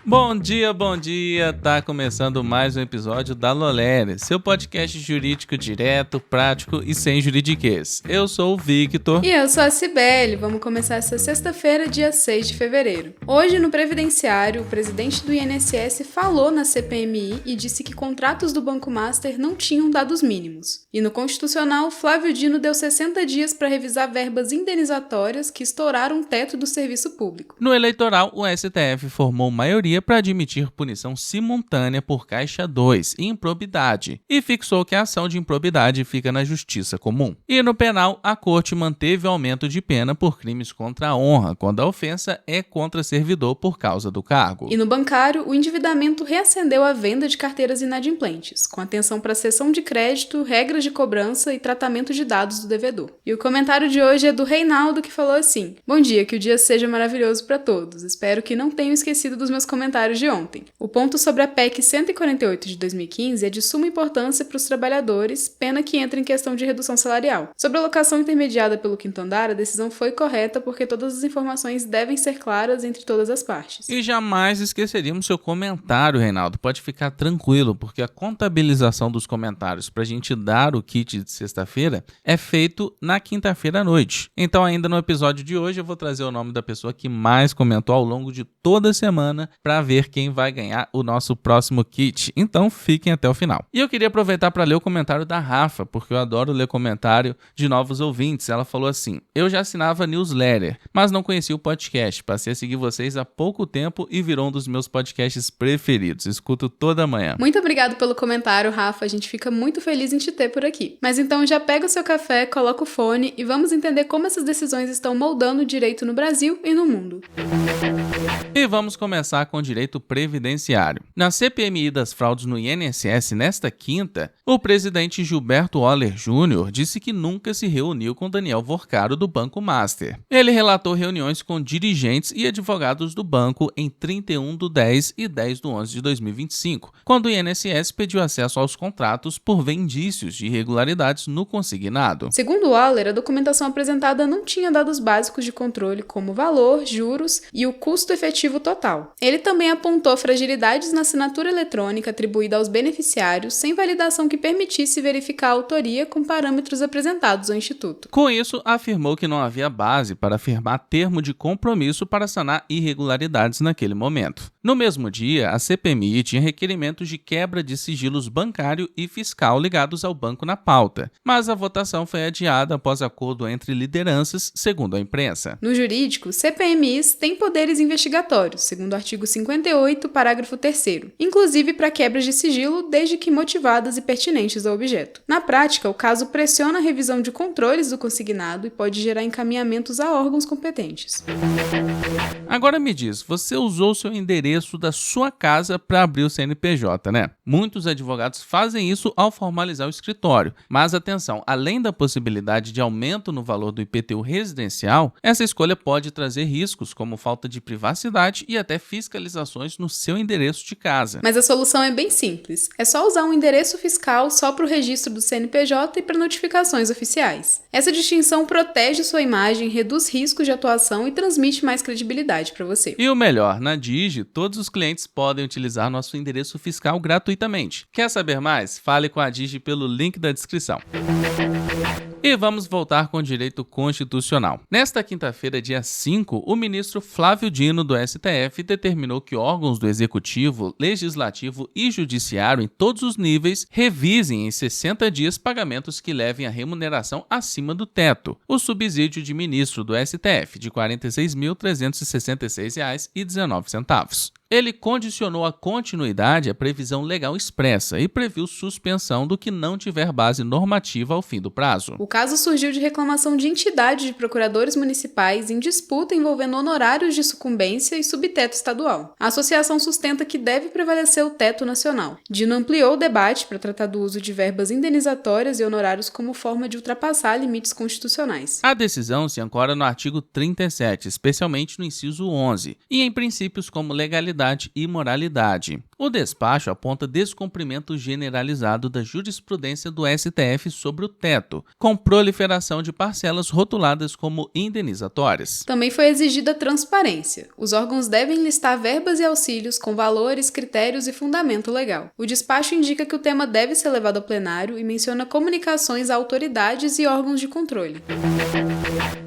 Bom dia, tá começando mais um episódio da Lolere, seu podcast jurídico direto, prático e sem juridiquês. Eu sou o Victor. E eu sou a Cibele. Vamos começar essa sexta-feira, dia 6 de fevereiro. Hoje, no Previdenciário, o presidente do INSS falou na CPMI e disse que contratos do Banco Master não tinham dados mínimos. E no Constitucional, Flávio Dino deu 60 dias para revisar verbas indenizatórias que estouraram o teto do serviço público. No eleitoral, o STF formou maioria para admitir punição simultânea por Caixa 2 e improbidade, e fixou que a ação de improbidade fica na Justiça Comum. E no penal, a Corte manteve o aumento de pena por crimes contra a honra, quando a ofensa é contra servidor por causa do cargo. E no bancário, o endividamento reacendeu a venda de carteiras inadimplentes, com atenção para cessão de crédito, regras de cobrança e tratamento de dados do devedor. E o comentário de hoje é do Reinaldo, que falou assim: "Bom dia, que o dia seja maravilhoso para todos. Espero que não tenham esquecido dos meus comentários de ontem. O ponto sobre a PEC 148 de 2015 é de suma importância para os trabalhadores, pena que entra em questão de redução salarial. Sobre a locação intermediada pelo quinto andar, a decisão foi correta porque todas as informações devem ser claras entre todas as partes." E jamais esqueceríamos seu comentário, Reinaldo. Pode ficar tranquilo, porque a contabilização dos comentários para a gente dar o kit de sexta-feira é feito na quinta-feira à noite. Então, ainda no episódio de hoje, eu vou trazer o nome da pessoa que mais comentou ao longo de toda a semana para ver quem vai ganhar o nosso próximo kit. Então, fiquem até o final. E eu queria aproveitar para ler o comentário da Rafa, porque eu adoro ler comentário de novos ouvintes. Ela falou assim: "Eu já assinava newsletter, mas não conhecia o podcast. Passei a seguir vocês há pouco tempo e virou um dos meus podcasts preferidos. Escuto toda manhã." Muito obrigado pelo comentário, Rafa. A gente fica muito feliz em te ter por aqui. Mas então já pega o seu café, coloca o fone e vamos entender como essas decisões estão moldando o direito no Brasil e no mundo. E vamos começar com o direito previdenciário. Na CPMI das fraudes no INSS nesta quinta, o presidente Gilberto Oller Jr. disse que nunca se reuniu com Daniel Vorcaro do Banco Master. Ele relatou reuniões com dirigentes e advogados do banco em 31/10 e 10/11 de 2025, quando o INSS pediu acesso aos contratos por ver indícios de irregularidades no consignado. Segundo Oller, a documentação apresentada não tinha dados básicos de controle como valor, juros e o custo efetivo total. Ele também apontou fragilidades na assinatura eletrônica atribuída aos beneficiários sem validação que permitisse verificar a autoria com parâmetros apresentados ao Instituto. Com isso, afirmou que não havia base para afirmar termo de compromisso para sanar irregularidades naquele momento. No mesmo dia, a CPMI tinha requerimentos de quebra de sigilos bancário e fiscal ligados ao banco na pauta, mas a votação foi adiada após acordo entre lideranças, segundo a imprensa. No jurídico, CPMIs têm poderes investigatórios, segundo o artigo 58, parágrafo 3º, inclusive para quebras de sigilo, desde que motivadas e pertinentes ao objeto. Na prática, o caso pressiona a revisão de controles do consignado e pode gerar encaminhamentos a órgãos competentes. Agora me diz, você usou seu endereço da sua casa para abrir o CNPJ, né? Muitos advogados fazem isso ao formalizar o escritório, mas atenção, além da possibilidade de aumento no valor do IPTU residencial, essa escolha pode trazer riscos como falta de privacidade e até fiscalizações no seu endereço de casa. Mas a solução é bem simples. É só usar um endereço fiscal só para o registro do CNPJ e para notificações oficiais. Essa distinção protege sua imagem, reduz riscos de atuação e transmite mais credibilidade para você. E o melhor, na Digi, todos os clientes podem utilizar nosso endereço fiscal gratuitamente. Quer saber mais? Fale com a Digi pelo link da descrição. E vamos voltar com o direito constitucional. Nesta quinta-feira, dia 5, o ministro Flávio Dino, do STF, determinou que órgãos do Executivo, Legislativo e Judiciário em todos os níveis revisem em 60 dias pagamentos que levem a remuneração acima do teto, o subsídio de ministro do STF, de R$ 46.366,19. Ele condicionou a continuidade à previsão legal expressa e previu suspensão do que não tiver base normativa ao fim do prazo. O caso surgiu de reclamação de entidade de procuradores municipais em disputa envolvendo honorários de sucumbência e subteto estadual. A associação sustenta que deve prevalecer o teto nacional. Dino ampliou o debate para tratar do uso de verbas indenizatórias e honorários como forma de ultrapassar limites constitucionais. A decisão se ancora no artigo 37, especialmente no inciso 11, e em princípios como legalidade e moralidade. O despacho aponta descumprimento generalizado da jurisprudência do STF sobre o teto, com proliferação de parcelas rotuladas como indenizatórias. Também foi exigida transparência. Os órgãos devem listar verbas e auxílios com valores, critérios e fundamento legal. O despacho indica que o tema deve ser levado ao plenário e menciona comunicações a autoridades e órgãos de controle.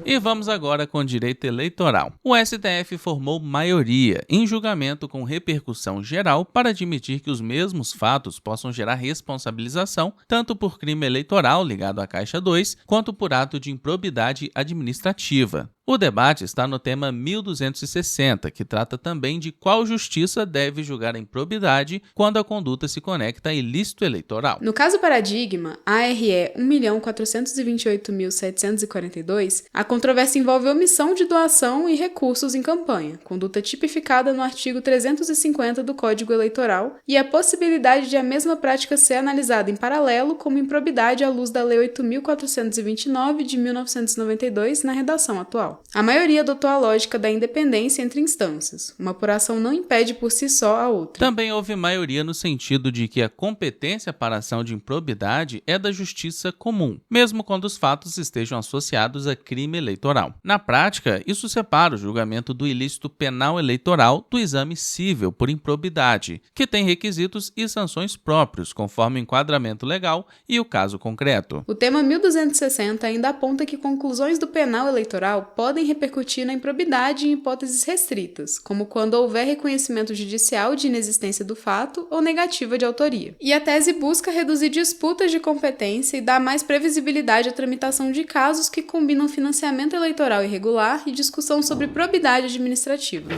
E vamos agora com o direito eleitoral. O STF formou maioria em julgamento com repercussão geral para admitir que os mesmos fatos possam gerar responsabilização tanto por crime eleitoral ligado à Caixa 2 quanto por ato de improbidade administrativa. O debate está no tema 1260, que trata também de qual justiça deve julgar a improbidade quando a conduta se conecta a ilícito eleitoral. No caso paradigma, ARE 1.428.742, a controvérsia envolve omissão de doação e recursos em campanha, conduta tipificada no artigo 350 do Código Eleitoral, e a possibilidade de a mesma prática ser analisada em paralelo como improbidade à luz da Lei 8.429 de 1992 na redação atual. A maioria adotou a lógica da independência entre instâncias. Uma apuração não impede por si só a outra. Também houve maioria no sentido de que a competência para a ação de improbidade é da justiça comum, mesmo quando os fatos estejam associados a crime eleitoral. Na prática, isso separa o julgamento do ilícito penal eleitoral do exame cível por improbidade, que tem requisitos e sanções próprios, conforme o enquadramento legal e o caso concreto. O tema 1260 ainda aponta que conclusões do penal eleitoral podem repercutir na improbidade em hipóteses restritas, como quando houver reconhecimento judicial de inexistência do fato ou negativa de autoria. E a tese busca reduzir disputas de competência e dar mais previsibilidade à tramitação de casos que combinam financiamento eleitoral irregular e discussão sobre probidade administrativa.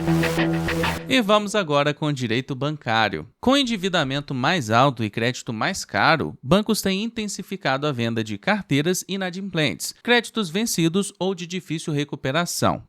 E vamos agora com o direito bancário. Com endividamento mais alto e crédito mais caro, bancos têm intensificado a venda de carteiras inadimplentes, créditos vencidos ou de difícil recuperação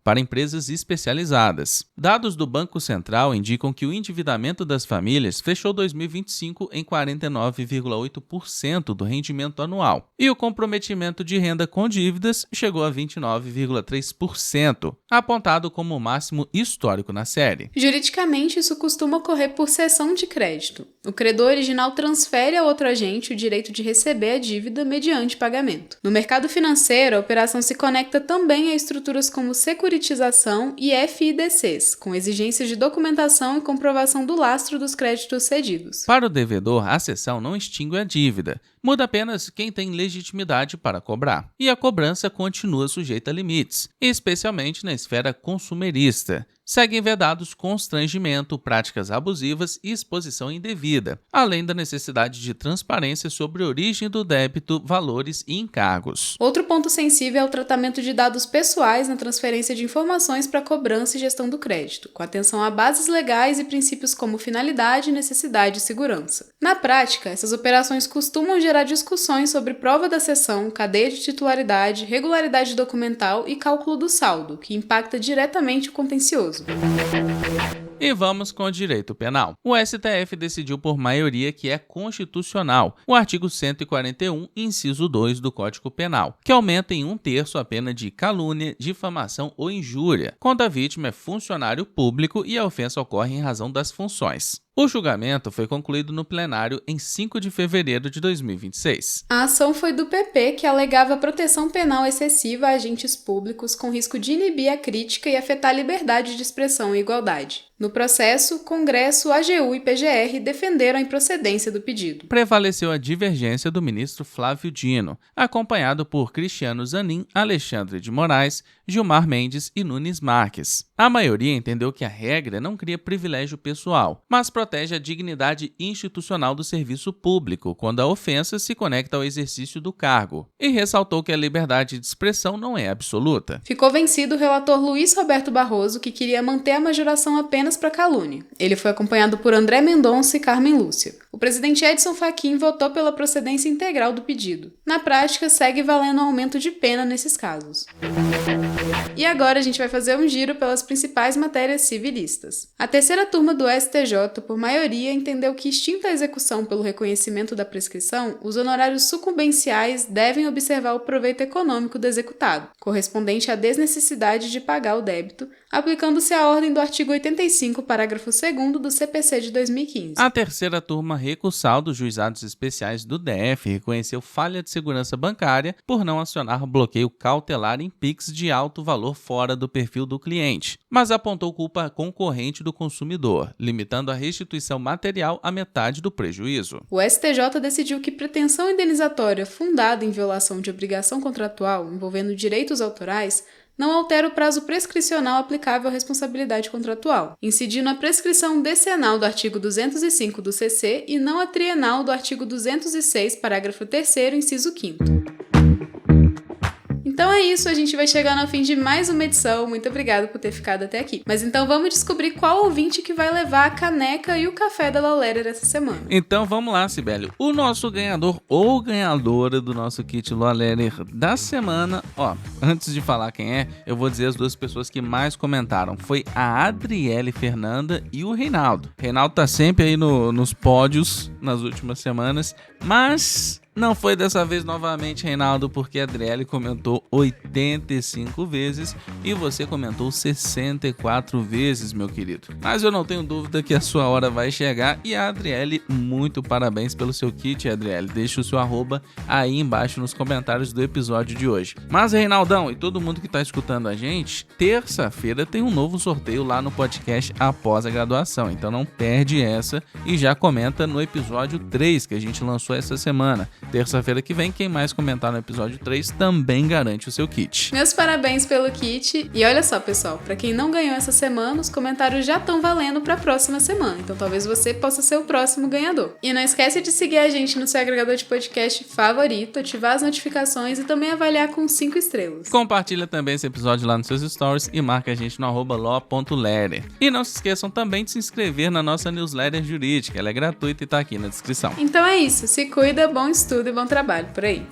para empresas especializadas. Dados do Banco Central indicam que o endividamento das famílias fechou 2025 em 49,8% do rendimento anual e o comprometimento de renda com dívidas chegou a 29,3%, apontado como o máximo histórico na série. Juridicamente, isso costuma ocorrer por cessão de crédito. O credor original transfere a outro agente o direito de receber a dívida mediante pagamento. No mercado financeiro, a operação se conecta também a estruturas como securitização e FIDCs, com exigências de documentação e comprovação do lastro dos créditos cedidos. Para o devedor, a cessão não extingue a dívida, muda apenas quem tem legitimidade para cobrar. E a cobrança continua sujeita a limites, especialmente na esfera consumerista. Seguem vedados constrangimento, práticas abusivas e exposição indevida, além da necessidade de transparência sobre a origem do débito, valores e encargos. Outro ponto sensível é o tratamento de dados pessoais na transferência de informações para cobrança e gestão do crédito, com atenção a bases legais e princípios como finalidade, necessidade e segurança. Na prática, essas operações costumam gerar discussões sobre prova da cessão, cadeia de titularidade, regularidade documental e cálculo do saldo, que impacta diretamente o contencioso. E vamos com o direito penal. O STF decidiu por maioria que é constitucional o artigo 141, inciso 2 do Código Penal, que aumenta em 1/3 a pena de calúnia, difamação ou injúria, quando a vítima é funcionário público e a ofensa ocorre em razão das funções. O julgamento foi concluído no plenário em 5 de fevereiro de 2026. A ação foi do PP, que alegava proteção penal excessiva a agentes públicos com risco de inibir a crítica e afetar a liberdade de expressão e igualdade. No processo, Congresso, AGU e PGR defenderam a improcedência do pedido. Prevaleceu a divergência do ministro Flávio Dino, acompanhado por Cristiano Zanin, Alexandre de Moraes, Gilmar Mendes e Nunes Marques. A maioria entendeu que a regra não cria privilégio pessoal, mas protege a dignidade institucional do serviço público quando a ofensa se conecta ao exercício do cargo, e ressaltou que a liberdade de expressão não é absoluta. Ficou vencido o relator Luiz Roberto Barroso, que queria manter a majoração apenas para calúnia. Ele foi acompanhado por André Mendonça e Carmen Lúcia. O presidente Edson Fachin votou pela procedência integral do pedido. Na prática, segue valendo aumento de pena nesses casos. E agora a gente vai fazer um giro pelas principais matérias civilistas. A terceira turma do STJ, por maioria, entendeu que, extinta a execução pelo reconhecimento da prescrição, os honorários sucumbenciais devem observar o proveito econômico do executado, correspondente à desnecessidade de pagar o débito, aplicando-se a ordem do artigo 85, parágrafo 2º do CPC de 2015. A terceira turma recursal dos juizados especiais do DF reconheceu falha de segurança bancária por não acionar bloqueio cautelar em Pix de alto valor fora do perfil do cliente, mas apontou culpa concorrente do consumidor, limitando a restituição material à metade do prejuízo. O STJ decidiu que pretensão indenizatória fundada em violação de obrigação contratual envolvendo direitos autorais não altera o prazo prescricional aplicável à responsabilidade contratual, incidindo a prescrição decenal do artigo 205 do CC e não a trienal do artigo 206, parágrafo 3º, inciso 5º. Então é isso, a gente vai chegar no fim de mais uma edição. Muito obrigada por ter ficado até aqui. Mas então vamos descobrir qual ouvinte que vai levar a caneca e o café da Law Letter essa semana. Então vamos lá, Sibeli. O nosso ganhador ou ganhadora do nosso kit Law Letter da semana, antes de falar quem é, eu vou dizer as duas pessoas que mais comentaram. Foi a Adriele Fernanda e o Reinaldo. O Reinaldo tá sempre aí nos pódios nas últimas semanas, mas não foi dessa vez novamente, Reinaldo, porque a Adriele comentou 85 vezes e você comentou 64 vezes, meu querido. Mas eu não tenho dúvida que a sua hora vai chegar e a Adriele, muito parabéns pelo seu kit, Adriele. Deixa o seu @ aí embaixo nos comentários do episódio de hoje. Mas, Reinaldão e todo mundo que tá escutando a gente, terça-feira tem um novo sorteio lá no podcast Após a Graduação, então não perde essa e já comenta no episódio 3 que a gente lançou essa semana. Terça-feira que vem, quem mais comentar no episódio 3 também garante o seu kit. Meus parabéns pelo kit. E olha só, pessoal, pra quem não ganhou essa semana, os comentários já estão valendo pra próxima semana. Então talvez você possa ser o próximo ganhador. E não esquece de seguir a gente no seu agregador de podcast favorito, ativar as notificações e também avaliar com 5 estrelas. Compartilha também esse episódio lá nos seus stories e marca a gente no @law.letter. E não se esqueçam também de se inscrever na nossa newsletter jurídica. Ela é gratuita e tá aqui na descrição. Então é isso. Se cuida, bom estudo e bom trabalho por aí.